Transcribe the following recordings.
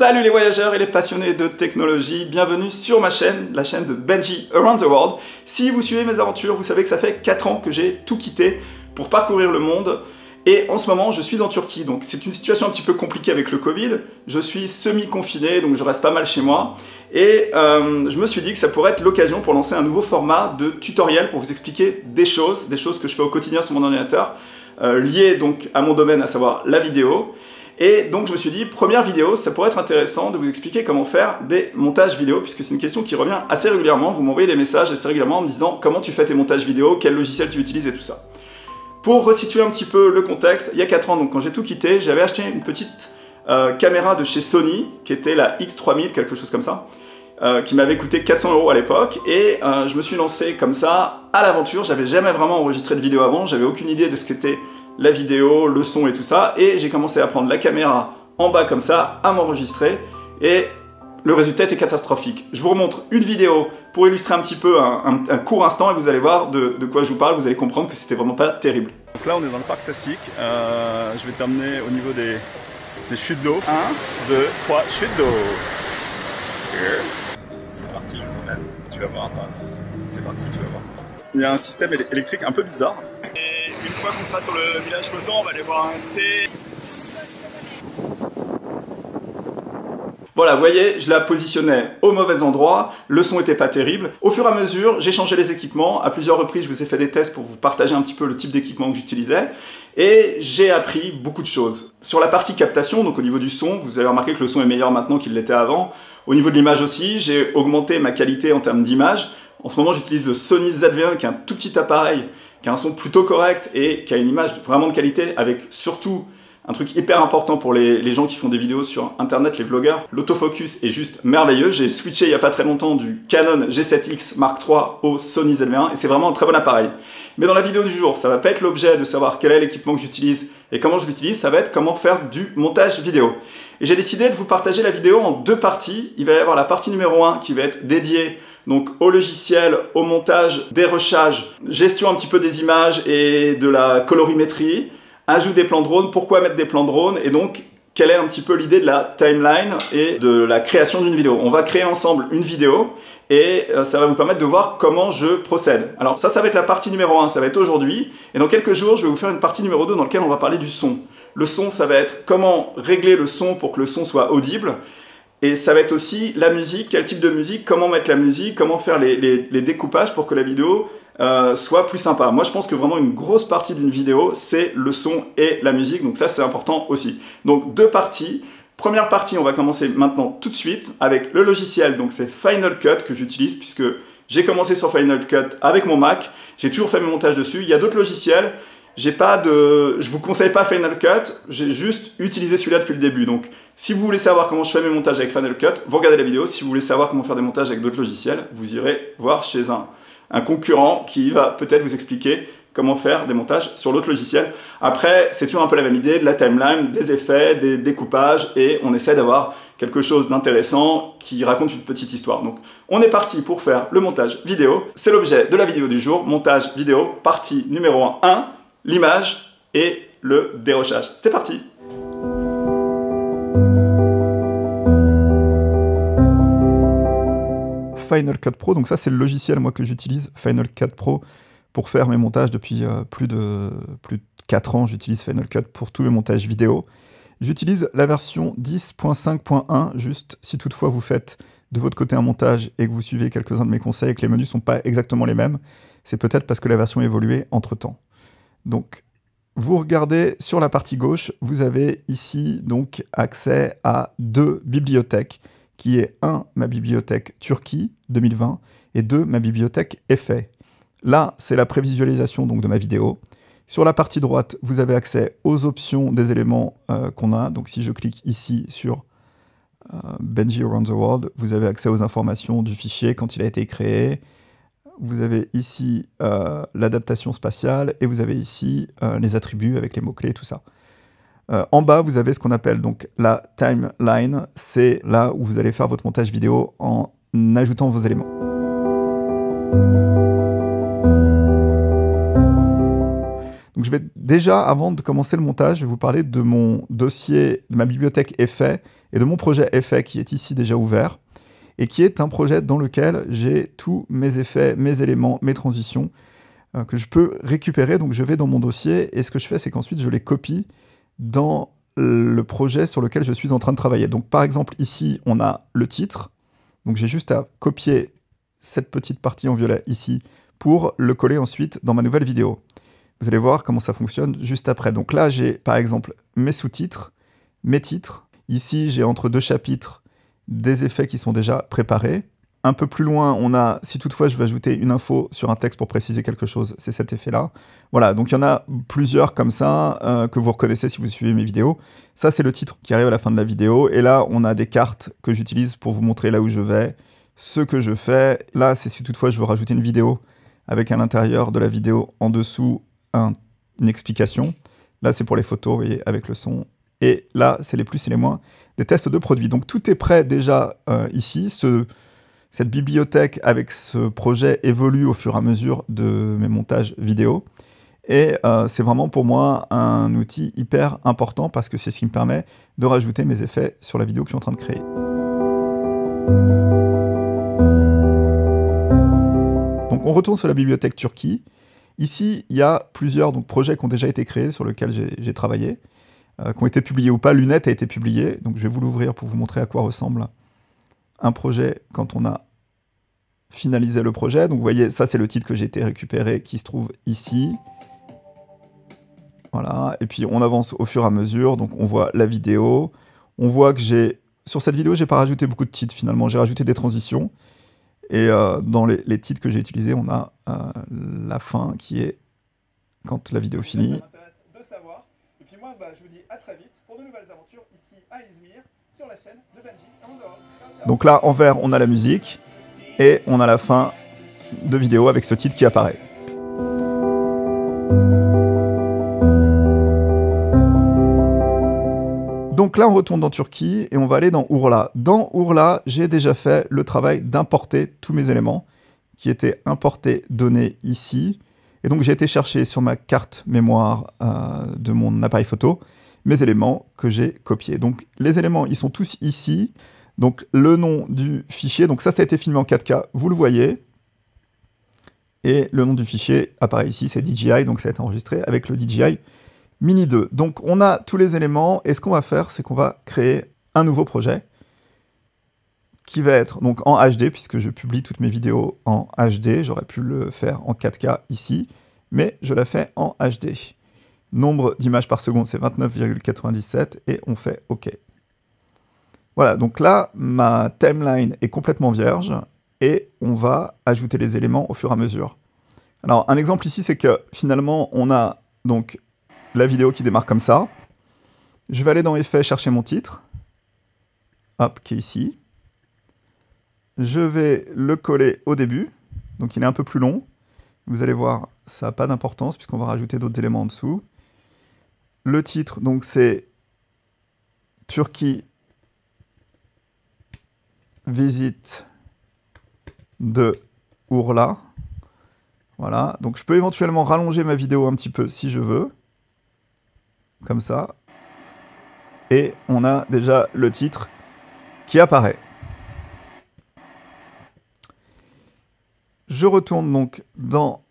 Salut les voyageurs et les passionnés de technologie, bienvenue sur ma chaîne, la chaîne de Benji Around the World. Si vous suivez mes aventures, vous savez que ça fait 4 ans que j'ai tout quitté pour parcourir le monde. Et en ce moment, je suis en Turquie, donc c'est une situation un petit peu compliquée avec le Covid. Je suis semi-confiné, donc je reste pas mal chez moi. Et je me suis dit que ça pourrait être l'occasion pour lancer un nouveau format de tutoriel pour vous expliquer des choses que je fais au quotidien sur mon ordinateur, liées donc à mon domaine, à savoir la vidéo. Et donc je me suis dit, première vidéo, ça pourrait être intéressant de vous expliquer comment faire des montages vidéo, puisque c'est une question qui revient assez régulièrement. Vous m'envoyez des messages assez régulièrement en me disant comment tu fais tes montages vidéo, quel logiciel tu utilises et tout ça. Pour resituer un petit peu le contexte, il y a 4 ans, donc quand j'ai tout quitté, j'avais acheté une petite caméra de chez Sony, qui était la X3000, quelque chose comme ça, qui m'avait coûté 400 € à l'époque, et je me suis lancé comme ça à l'aventure. J'avais jamais vraiment enregistré de vidéo avant, j'avais aucune idée de ce qu'était la vidéo, le son et tout ça, et j'ai commencé à prendre la caméra en bas comme ça, à m'enregistrer, et le résultat était catastrophique. Je vous remontre une vidéo pour illustrer un petit peu un court instant, et vous allez voir de quoi je vous parle, vous allez comprendre que c'était vraiment pas terrible. Donc là on est dans le parc Tassic, je vais t'emmener au niveau des chutes d'eau. 1, 2, 3, chutes d'eau. C'est parti, je vous emmène, tu vas voir. C'est parti, tu vas voir. Il y a un système électrique un peu bizarre. Et une fois qu'on sera sur le village flottant, on va aller voir un thé. Voilà, vous voyez, je la positionnais au mauvais endroit, le son était pas terrible. Au fur et à mesure, j'ai changé les équipements. À plusieurs reprises, je vous ai fait des tests pour vous partager un petit peu le type d'équipement que j'utilisais. Et j'ai appris beaucoup de choses. Sur la partie captation, donc au niveau du son, vous avez remarqué que le son est meilleur maintenant qu'il l'était avant. Au niveau de l'image aussi, j'ai augmenté ma qualité en termes d'image. En ce moment, j'utilise le Sony ZV-1, qui est un tout petit appareil, qui a un son plutôt correct et qui a une image vraiment de qualité, avec surtout un truc hyper important pour les gens qui font des vidéos sur internet, les vlogueurs. L'autofocus est juste merveilleux. J'ai switché il n'y a pas très longtemps du Canon G7X Mark III au Sony ZV-1 et c'est vraiment un très bon appareil. Mais dans la vidéo du jour, ça va pas être l'objet de savoir quel est l'équipement que j'utilise et comment je l'utilise, ça va être comment faire du montage vidéo. Et j'ai décidé de vous partager la vidéo en 2 parties. Il va y avoir la partie numéro 1 qui va être dédiée donc au logiciel, au montage, dérochage, gestion un petit peu des images et de la colorimétrie, ajout des plans drone, pourquoi mettre des plans drone, et donc quelle est un petit peu l'idée de la timeline et de la création d'une vidéo. On va créer ensemble une vidéo et ça va vous permettre de voir comment je procède. Alors ça va être la partie numéro 1, ça va être aujourd'hui, et dans quelques jours je vais vous faire une partie numéro 2 dans laquelle on va parler du son. Le son, ça va être comment régler le son pour que le son soit audible. Et ça va être aussi la musique, quel type de musique, comment mettre la musique, comment faire les découpages pour que la vidéo soit plus sympa. Moi je pense que vraiment une grosse partie d'une vidéo, c'est le son et la musique, donc ça c'est important aussi. Donc 2 parties. Première partie, on va commencer maintenant tout de suite avec le logiciel, donc c'est Final Cut que j'utilise puisque j'ai commencé sur Final Cut avec mon Mac, j'ai toujours fait mes montages dessus. Il y a d'autres logiciels. Je vous conseille pas Final Cut, j'ai juste utilisé celui-là depuis le début. Donc, si vous voulez savoir comment je fais mes montages avec Final Cut, vous regardez la vidéo. Si vous voulez savoir comment faire des montages avec d'autres logiciels, vous irez voir chez un concurrent qui va peut-être vous expliquer comment faire des montages sur l'autre logiciel. Après, c'est toujours un peu la même idée, de la timeline, des effets, des découpages, et on essaie d'avoir quelque chose d'intéressant qui raconte une petite histoire. Donc, on est parti pour faire le montage vidéo. C'est l'objet de la vidéo du jour, montage vidéo, partie numéro 1, l'image et le dérochage. C'est parti! Final Cut Pro, donc ça c'est le logiciel moi que j'utilise, Final Cut Pro, pour faire mes montages depuis plus de 4 ans. J'utilise Final Cut pour tous mes montages vidéo. J'utilise la version 10.5.1, juste si toutefois vous faites de votre côté un montage et que vous suivez quelques-uns de mes conseils et que les menus ne sont pas exactement les mêmes, c'est peut-être parce que la version a évolué entre-temps. Donc, vous regardez sur la partie gauche, vous avez ici donc accès à 2 bibliothèques, qui est 1, ma bibliothèque Turquie 2020, et 2, ma bibliothèque Effets. Là, c'est la prévisualisation donc de ma vidéo. Sur la partie droite, vous avez accès aux options des éléments qu'on a. Donc si je clique ici sur Benji Around the World, vous avez accès aux informations du fichier quand il a été créé. Vous avez ici l'adaptation spatiale et vous avez ici les attributs avec les mots-clés, tout ça. En bas, vous avez ce qu'on appelle donc la timeline. C'est là où vous allez faire votre montage vidéo en ajoutant vos éléments. Donc je vais déjà, avant de commencer le montage, je vais vous parler de mon dossier, de ma bibliothèque effets et de mon projet effets qui est ici déjà ouvert et qui est un projet dans lequel j'ai tous mes effets, mes éléments, mes transitions que je peux récupérer. Donc je vais dans mon dossier et ce que je fais, c'est qu'ensuite je les copie dans le projet sur lequel je suis en train de travailler. Donc par exemple ici, on a le titre. Donc j'ai juste à copier cette petite partie en violet ici pour le coller ensuite dans ma nouvelle vidéo. Vous allez voir comment ça fonctionne juste après. Donc là, j'ai par exemple mes sous-titres, mes titres. Ici, j'ai entre deux chapitres des effets qui sont déjà préparés. Un peu plus loin, on a, si toutefois je veux ajouter une info sur un texte pour préciser quelque chose, c'est cet effet-là. Voilà, donc il y en a plusieurs comme ça, que vous reconnaissez si vous suivez mes vidéos. Ça, c'est le titre qui arrive à la fin de la vidéo. Et là, on a des cartes que j'utilise pour vous montrer là où je vais, ce que je fais. Là, c'est si toutefois je veux rajouter une vidéo avec à l'intérieur de la vidéo, en dessous, une explication. Là, c'est pour les photos, vous voyez, avec le son. Et là, c'est les plus et les moins des tests de produits. Donc tout est prêt déjà ici. Cette bibliothèque avec ce projet évolue au fur et à mesure de mes montages vidéo. Et c'est vraiment pour moi un outil hyper important parce que c'est ce qui me permet de rajouter mes effets sur la vidéo que je suis en train de créer. Donc on retourne sur la bibliothèque Turquie. Ici, il y a plusieurs projets qui ont déjà été créés, sur lesquels j'ai travaillé, qui ont été publiés ou pas. Lunette a été publié, donc je vais vous l'ouvrir pour vous montrer à quoi ressemble un projet quand on a finalisé le projet. Donc vous voyez, ça c'est le titre que j'ai été récupéré, qui se trouve ici. Voilà, et puis on avance au fur et à mesure, donc on voit la vidéo. On voit que sur cette vidéo, j'ai pas rajouté beaucoup de titres finalement, j'ai rajouté des transitions. Et dans les titres que j'ai utilisés, on a la fin qui est quand la vidéo finit. Ça m'intéresse de savoir. Et puis moi, je vous dis à très vite pour de nouvelles aventures ici à Izmir, sur la chaîne de Benji. Ciao, ciao. Donc là, en vert, on a la musique et on a la fin de vidéo avec ce titre qui apparaît. Donc là, on retourne dans Turquie et on va aller dans Urla. Dans Urla, j'ai déjà fait le travail d'importer tous mes éléments qui étaient importés, donnés ici. Et donc, j'ai été chercher sur ma carte mémoire de mon appareil photo mes éléments que j'ai copiés. Donc, les éléments, ils sont tous ici. Donc, le nom du fichier, donc ça a été filmé en 4K, vous le voyez. Et le nom du fichier apparaît ici, c'est DJI, donc ça a été enregistré avec le DJI Mini 2. Donc on a tous les éléments, et ce qu'on va faire, c'est qu'on va créer un nouveau projet qui va être donc en HD, puisque je publie toutes mes vidéos en HD. J'aurais pu le faire en 4K ici, mais je la fais en HD. Nombre d'images par seconde, c'est 29,97, et on fait OK. Voilà, donc là, ma timeline est complètement vierge, et on va ajouter les éléments au fur et à mesure. Alors, un exemple ici, c'est que finalement, on a donc la vidéo qui démarre comme ça. Je vais aller dans Effets, chercher mon titre, hop, qui est ici. Je vais le coller au début, donc il est un peu plus long. Vous allez voir, ça n'a pas d'importance, puisqu'on va rajouter d'autres éléments en dessous. Le titre, donc c'est Turquie visite de Urla. Voilà, donc je peux éventuellement rallonger ma vidéo un petit peu si je veux. Comme ça. Et on a déjà le titre qui apparaît. Je retourne donc dans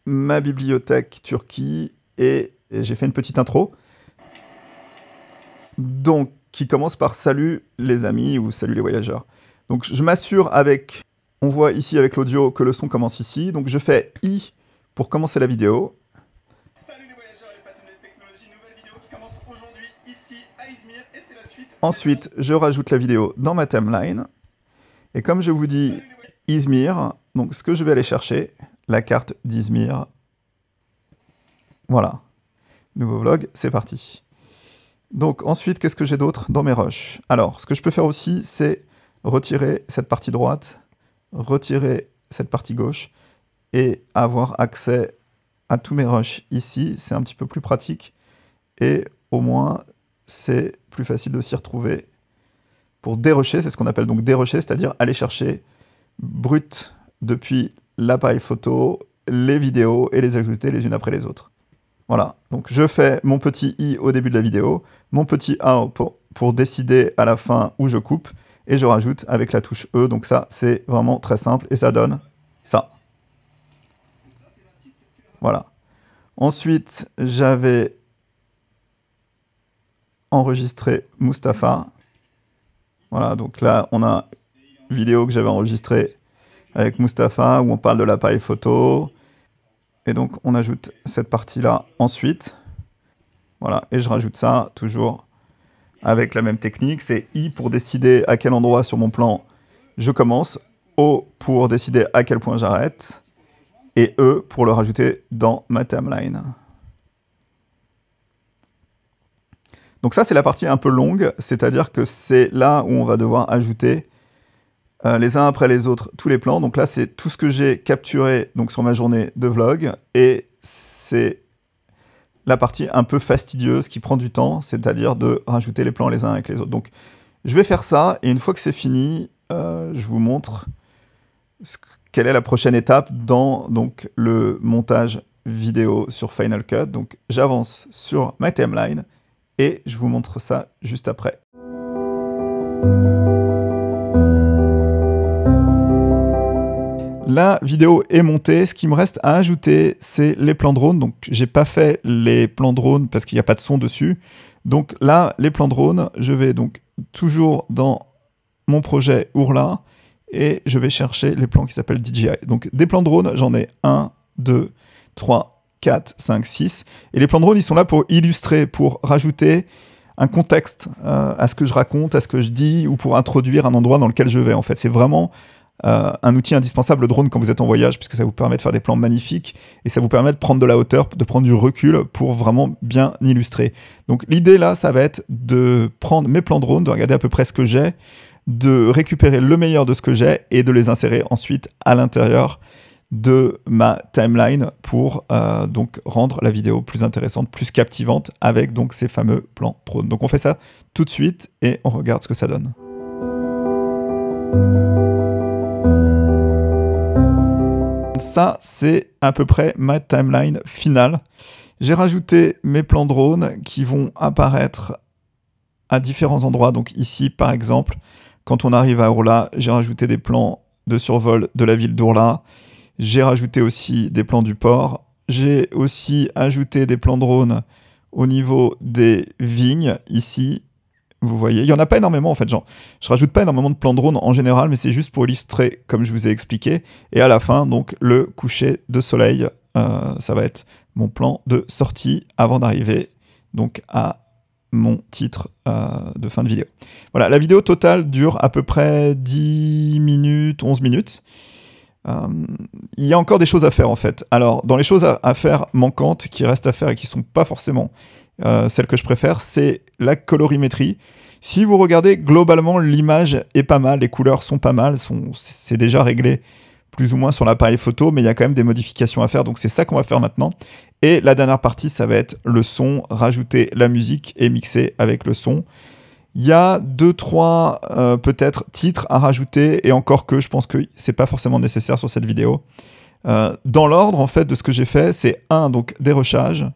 ma bibliothèque Turquie et j'ai fait une petite intro. Donc, qui commence par salut les amis ou salut les voyageurs. Donc je m'assure avec, on voit ici avec l'audio que le son commence ici. Donc je fais I pour commencer la vidéo. Salut les voyageurs et les passionnés de technologie, nouvelle vidéo qui commence aujourd'hui ici à Izmir et c'est la suite. Ensuite, je rajoute la vidéo dans ma timeline. Et comme je vous dis Izmir, donc ce que je vais aller chercher, la carte d'Izmir. Voilà. Nouveau vlog, c'est parti. Donc ensuite, qu'est-ce que j'ai d'autre dans mes rushs? Alors, ce que je peux faire aussi, c'est retirer cette partie droite, retirer cette partie gauche et avoir accès à tous mes rushs ici. C'est un petit peu plus pratique et au moins, c'est plus facile de s'y retrouver pour dérusher. C'est ce qu'on appelle donc dérusher, c'est-à-dire aller chercher brut depuis l'appareil photo, les vidéos et les ajouter les unes après les autres. Voilà, donc je fais mon petit i au début de la vidéo, mon petit a pour décider à la fin où je coupe, et je rajoute avec la touche E, donc ça c'est vraiment très simple, et ça donne ça. Voilà. Ensuite, j'avais enregistré Mustapha. Voilà, donc là on a une vidéo que j'avais enregistrée avec Mustapha, où on parle de l'appareil photo, et donc on ajoute cette partie-là ensuite. Voilà, et je rajoute ça toujours avec la même technique. C'est I pour décider à quel endroit sur mon plan je commence, O pour décider à quel point j'arrête, et E pour le rajouter dans ma timeline. Donc ça, c'est la partie un peu longue, c'est-à-dire que c'est là où on va devoir ajouter les uns après les autres tous les plans. Donc là, c'est tout ce que j'ai capturé donc, sur ma journée de vlog, et c'est la partie un peu fastidieuse qui prend du temps, c'est-à-dire de rajouter les plans les uns avec les autres. Donc je vais faire ça, et une fois que c'est fini, je vous montre quelle est la prochaine étape dans donc, le montage vidéo sur Final Cut. Donc j'avance sur ma timeline, et je vous montre ça juste après. La vidéo est montée, ce qui me reste à ajouter, c'est les plans drone. Donc j'ai pas fait les plans drone parce qu'il n'y a pas de son dessus. Donc là, les plans drone, je vais donc toujours dans mon projet Ourla, et je vais chercher les plans qui s'appellent DJI. Donc des plans drone, j'en ai 1, 2, 3, 4, 5, 6. Et les plans drone, ils sont là pour illustrer, pour rajouter un contexte à ce que je raconte, à ce que je dis, ou pour introduire un endroit dans lequel je vais. En fait, c'est vraiment un outil indispensable, le drone, quand vous êtes en voyage, puisque ça vous permet de faire des plans magnifiques, et ça vous permet de prendre de la hauteur, de prendre du recul pour vraiment bien illustrer. Donc l'idée là, ça va être de prendre mes plans drone, de regarder à peu près ce que j'ai, de récupérer le meilleur de ce que j'ai, et de les insérer ensuite à l'intérieur de ma timeline pour donc rendre la vidéo plus intéressante, plus captivante, avec donc ces fameux plans drone. Donc on fait ça tout de suite, et on regarde ce que ça donne. Ça, c'est à peu près ma timeline finale. J'ai rajouté mes plans drone qui vont apparaître à différents endroits. Donc ici, par exemple, quand on arrive à Ourla, j'ai rajouté des plans de survol de la ville d'Ourla. J'ai rajouté aussi des plans du port. J'ai aussi ajouté des plans drone au niveau des vignes, ici. Vous voyez, il n'y en a pas énormément en fait, genre, je rajoute pas énormément de plans drone en général, mais c'est juste pour illustrer comme je vous ai expliqué. Et à la fin, donc, le coucher de soleil, ça va être mon plan de sortie avant d'arriver donc à mon titre de fin de vidéo. Voilà, la vidéo totale dure à peu près 10 minutes, 11 minutes. Il y a encore des choses à faire en fait. Alors, dans les choses à faire manquantes, qui restent à faire et qui sont pas forcément celle que je préfère, c'est la colorimétrie. Si vous regardez, globalement, l'image est pas mal, les couleurs sont pas mal, c'est déjà réglé plus ou moins sur l'appareil photo, mais il y a quand même des modifications à faire, donc c'est ça qu'on va faire maintenant. Et la dernière partie, ça va être le son, rajouter la musique et mixer avec le son. Il y a 2-3 peut-être titres à rajouter, et encore que je pense que c'est pas forcément nécessaire sur cette vidéo. Dans l'ordre, en fait, de ce que j'ai fait, c'est 1, donc dérochage,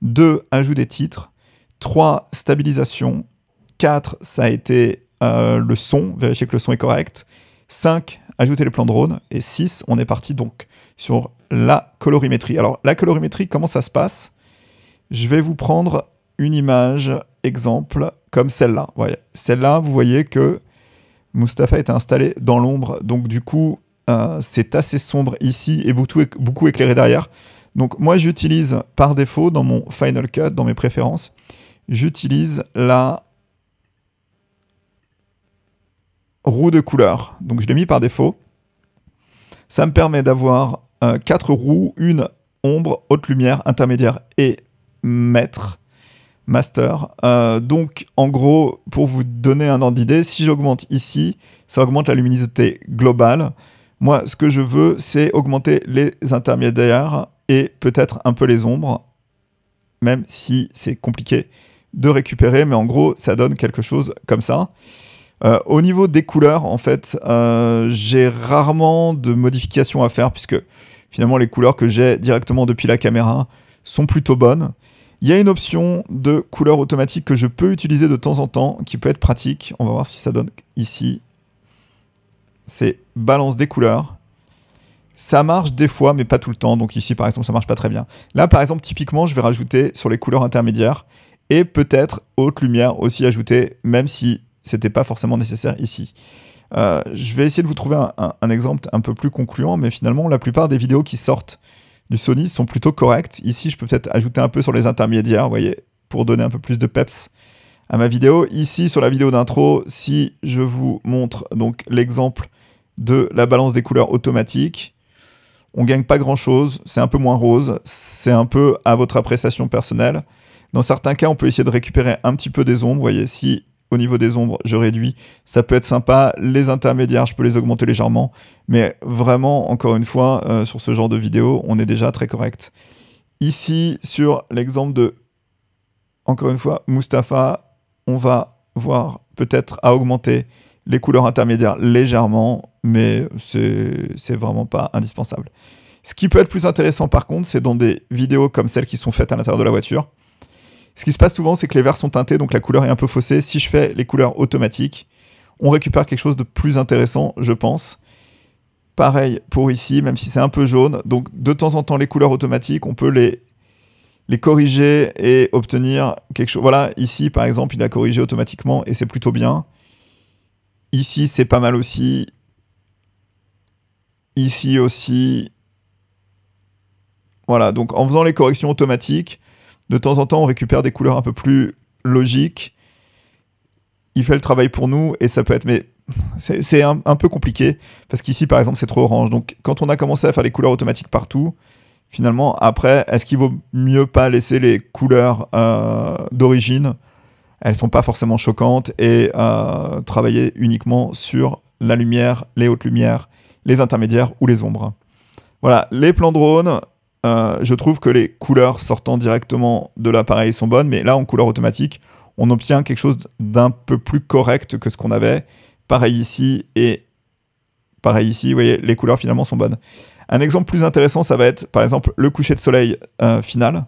2, ajout des titres, 3, stabilisation, 4, ça a été le son, vérifier que le son est correct, 5, ajouter les plans drone, et 6, on est parti donc sur la colorimétrie. Alors, la colorimétrie, comment ça se passe? Je vais vous prendre une image exemple comme celle-là. Ouais. Celle-là, vous voyez que Mustapha est installé dans l'ombre, donc du coup, c'est assez sombre ici et beaucoup éclairé derrière. Donc moi, j'utilise par défaut dans mon Final Cut, dans mes préférences, j'utilise la roue de couleur. Donc je l'ai mis par défaut. Ça me permet d'avoir 4 roues, une ombre, haute lumière, intermédiaire et maître, master. Donc en gros, pour vous donner un ordre d'idée, si j'augmente ici, ça augmente la luminosité globale. Moi, ce que je veux, c'est augmenter les intermédiaires et peut-être un peu les ombres, même si c'est compliqué de récupérer, mais en gros, ça donne quelque chose comme ça. Au niveau des couleurs, en fait, j'ai rarement de modifications à faire, puisque finalement, les couleurs que j'ai directement depuis la caméra sont plutôt bonnes. Il y a une option de couleur automatique que je peux utiliser de temps en temps, qui peut être pratique. On va voir si ça donne ici. C'est balance des couleurs. Ça marche des fois, mais pas tout le temps. Donc ici, par exemple, ça marche pas très bien. Là, par exemple, typiquement, je vais rajouter sur les couleurs intermédiaires et peut-être haute lumière aussi ajoutée, même si c'était pas forcément nécessaire ici. Je vais essayer de vous trouver un exemple un peu plus concluant, mais finalement, la plupart des vidéos qui sortent du Sony sont plutôt correctes. Ici, je peux peut-être ajouter un peu sur les intermédiaires, vous voyez, pour donner un peu plus de peps à ma vidéo. Ici, sur la vidéo d'intro, si je vous montre donc l'exemple de la balance des couleurs automatique, on gagne pas grand-chose, c'est un peu moins rose, c'est un peu à votre appréciation personnelle. Dans certains cas, on peut essayer de récupérer un petit peu des ombres. Vous voyez, si au niveau des ombres, je réduis, ça peut être sympa. Les intermédiaires, je peux les augmenter légèrement. Mais vraiment, encore une fois, sur ce genre de vidéo, on est déjà très correct. Ici, sur l'exemple de, encore une fois, Mustapha, on va voir peut-être à augmenter les couleurs intermédiaires légèrement, mais c'est vraiment pas indispensable. Ce qui peut être plus intéressant par contre, c'est dans des vidéos comme celles qui sont faites à l'intérieur de la voiture. Ce qui se passe souvent, c'est que les verres sont teintés, donc la couleur est un peu faussée. Si je fais les couleurs automatiques, on récupère quelque chose de plus intéressant, je pense. Pareil pour ici, même si c'est un peu jaune. Donc de temps en temps, les couleurs automatiques, on peut les corriger et obtenir quelque chose. Voilà, ici par exemple, il a corrigé automatiquement et c'est plutôt bien. Ici, c'est pas mal aussi. Ici aussi. Voilà, donc en faisant les corrections automatiques, de temps en temps, on récupère des couleurs un peu plus logiques. Il fait le travail pour nous et ça peut être... Mais c'est un peu compliqué parce qu'ici, par exemple, c'est trop orange. Donc, quand on a commencé à faire les couleurs automatiques partout, finalement, après, est-ce qu'il vaut mieux pas laisser les couleurs d'origine? Elles sont pas forcément choquantes et travailler uniquement sur la lumière, les hautes lumières, les intermédiaires ou les ombres. Voilà, les plans drone... je trouve que les couleurs sortant directement de l'appareil sont bonnes, mais là, en couleur automatique, on obtient quelque chose d'un peu plus correct que ce qu'on avait. Pareil ici et pareil ici, vous voyez, les couleurs finalement sont bonnes. Un exemple plus intéressant, ça va être, par exemple, le coucher de soleil final.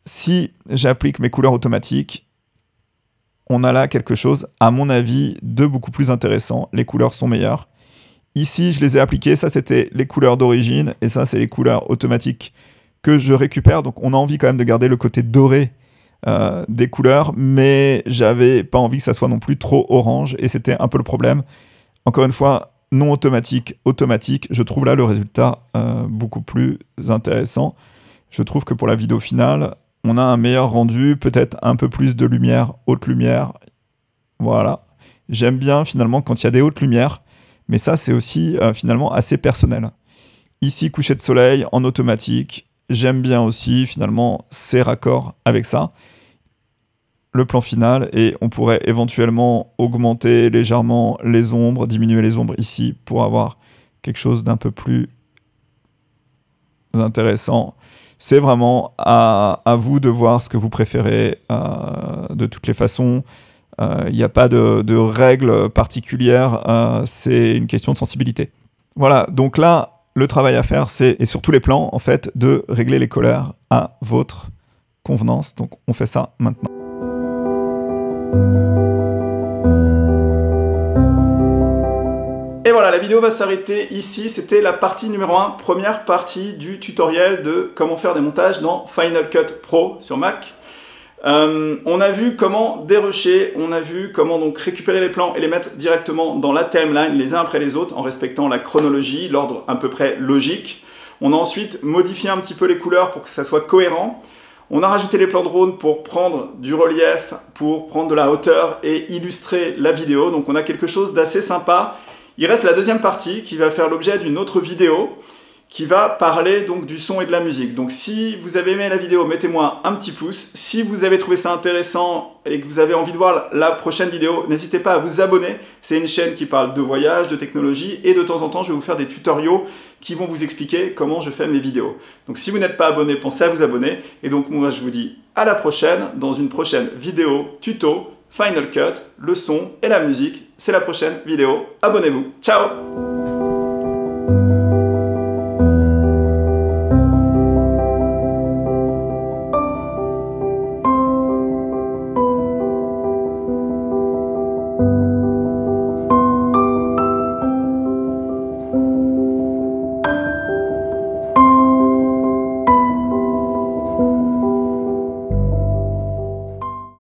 Si j'applique mes couleurs automatiques, on a là quelque chose, à mon avis, de beaucoup plus intéressant. Les couleurs sont meilleures. Ici, je les ai appliquées. Ça, c'était les couleurs d'origine. Et ça, c'est les couleurs automatiques que je récupère. Donc, on a envie quand même de garder le côté doré des couleurs. Mais j'avais pas envie que ça soit non plus trop orange. Et c'était un peu le problème. Encore une fois, non automatique, automatique. Je trouve là le résultat beaucoup plus intéressant. Je trouve que pour la vidéo finale, on a un meilleur rendu. Peut-être un peu plus de lumière, haute lumière. Voilà. J'aime bien finalement quand il y a des hautes lumières. Mais ça, c'est aussi finalement assez personnel. Ici, coucher de soleil en automatique. J'aime bien aussi finalement ces raccords avec ça. Le plan final, et on pourrait éventuellement augmenter légèrement les ombres, diminuer les ombres ici pour avoir quelque chose d'un peu plus intéressant. C'est vraiment à vous de voir ce que vous préférez de toutes les façons. Il n'y a pas de règles particulières, c'est une question de sensibilité. Voilà, donc là, le travail à faire, c'est, et sur tous les plans, en fait, de régler les couleurs à votre convenance. Donc on fait ça maintenant. Et voilà, la vidéo va s'arrêter ici. C'était la partie numéro 1, première partie du tutoriel de comment faire des montages dans Final Cut Pro sur Mac. On a vu comment dérusher, on a vu comment donc récupérer les plans et les mettre directement dans la timeline les uns après les autres en respectant la chronologie, l'ordre à peu près logique. On a ensuite modifié un petit peu les couleurs pour que ça soit cohérent. On a rajouté les plans drone pour prendre du relief, pour prendre de la hauteur et illustrer la vidéo. Donc on a quelque chose d'assez sympa. Il reste la deuxième partie qui va faire l'objet d'une autre vidéo qui va parler donc du son et de la musique. Donc si vous avez aimé la vidéo, mettez-moi un petit pouce. Si vous avez trouvé ça intéressant et que vous avez envie de voir la prochaine vidéo, n'hésitez pas à vous abonner. C'est une chaîne qui parle de voyage, de technologie, et de temps en temps, je vais vous faire des tutoriaux qui vont vous expliquer comment je fais mes vidéos. Donc si vous n'êtes pas abonné, pensez à vous abonner. Et donc moi, je vous dis à la prochaine, dans une prochaine vidéo tuto, Final Cut, le son et la musique. C'est la prochaine vidéo. Abonnez-vous. Ciao!